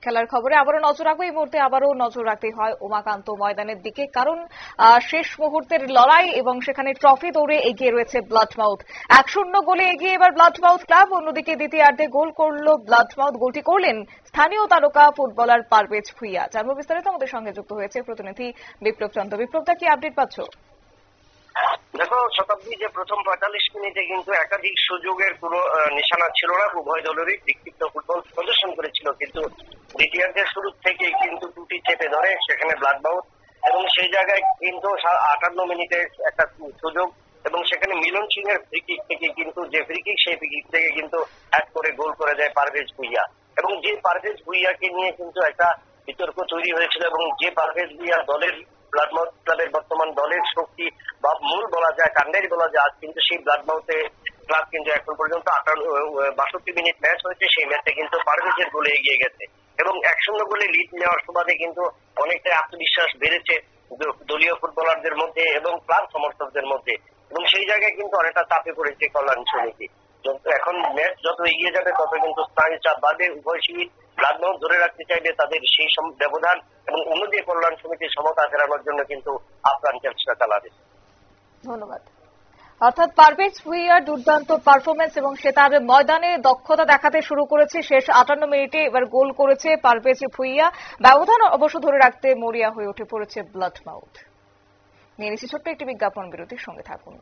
খেলার খবরে আবারও নজর রাখবো। এই মুহূর্তে আবারও নজর রাখতে হয় উমাকান্ত ময়দানের দিকে, কারণ শেষ মুহূর্তের লড়াই এবং সেখানে ট্রফি দৌড়ে এগিয়ে রয়েছে ব্লাডমাউথ। 1-0 গোলে এগিয়ে এবার ব্লাডমাউথ ক্লাব। অন্যদিকে দ্বিতীয়ার্ধে গোল করলো ব্লাডমাউথ। গোলটি করলেন স্থানীয় তারকা ফুটবলার পারভেজ ভুঁইয়া। জানবো বিস্তারিত, আমাদের সঙ্গে যুক্ত হয়েছে প্রতিনিধি বিপ্লব চন্দ্র। বিপ্লবদা, কি আপডেট পাচ্ছ? দেখো শতাব্দী, যে প্রথম 45 মিনিটে কিন্তু একাধিক সুযোগের কোনো নিশানা ছিল না। উভয় দলেরই বিক্ষিপ্ত ফুটবল প্রদর্শন করেছিল, কিন্তু দ্বিতীয়ার্ধের শুরু থেকে কিন্তু দুটি চেপে ধরে সেখানে ব্লাডমাউথ, এবং সেই জায়গায় কিন্তু 58 মিনিটে একটা সুযোগ, এবং সেখানে মিলন সিং এর ফ্রি কিক থেকে কিন্তু যে ফ্রি কিক, সেই ফ্রি কিক থেকে কিন্তু এক করে গোল করে দেয় পারভেজ ভুঁইয়া। এবং যে পারভেজ ভুঁইয়াকে নিয়ে কিন্তু একটা বিতর্ক তৈরি হয়েছিল, এবং যে পারভেজ ভুঁইয়া দলের ব্লাডমাউথ ক্লাবের বর্তমান দলের শক্তি বা মূল বলা যায়, কান্ডারি বলা যায়, কিন্তু সেই ব্লাডমাউথে ক্লাব কিন্তু এখন পর্যন্ত 62 মিনিট ম্যাচ হয়েছে। সেই ম্যাচে কিন্তু পারভেজের গোলে এগিয়ে গেছে, এবং 1-0 গোলে লিড নেওয়ার সুবাদে কিন্তু অনেকটাই আত্মবিশ্বাস বেড়েছে দলীয় ফুটবলারদের মধ্যে এবং ক্লাব সমর্থকদের মধ্যে, এবং সেই জায়গায় কিন্তু অনেকটা চাপে পড়েছে কল্যাণ সমিতি। এখন ম্যাচ যত এগিয়ে যাবে তত কিন্তু স্থানীয় চাপ বাড়বে। উভয় শিবির ব্লাডমাউথ ধরে রাখতে চাইবে তাদের সেই ব্যবধান, এবং অন্যদিকে কল্যাণ সমিতির সমতা ফেরানোর জন্য কিন্তু আপ্রাণ চেষ্টা চালাবে। ধন্যবাদ। অর্থাৎ পারভেজ ভুঁইয়ার দুর্দান্ত পারফরমেন্স, এবং সে তার ময়দানে দক্ষতা দেখাতে শুরু করেছে। শেষ 58 মিনিটে এবার গোল করেছে পারভেজ ভুঁইয়া। ব্যবধান অবশ্য ধরে রাখতে মরিয়া হয়ে উঠে পড়েছে ব্লাডমাউথ। নিয়ে নিচ্ছি ছোট্ট একটি বিজ্ঞাপন বিরতির, সঙ্গে থাকুন।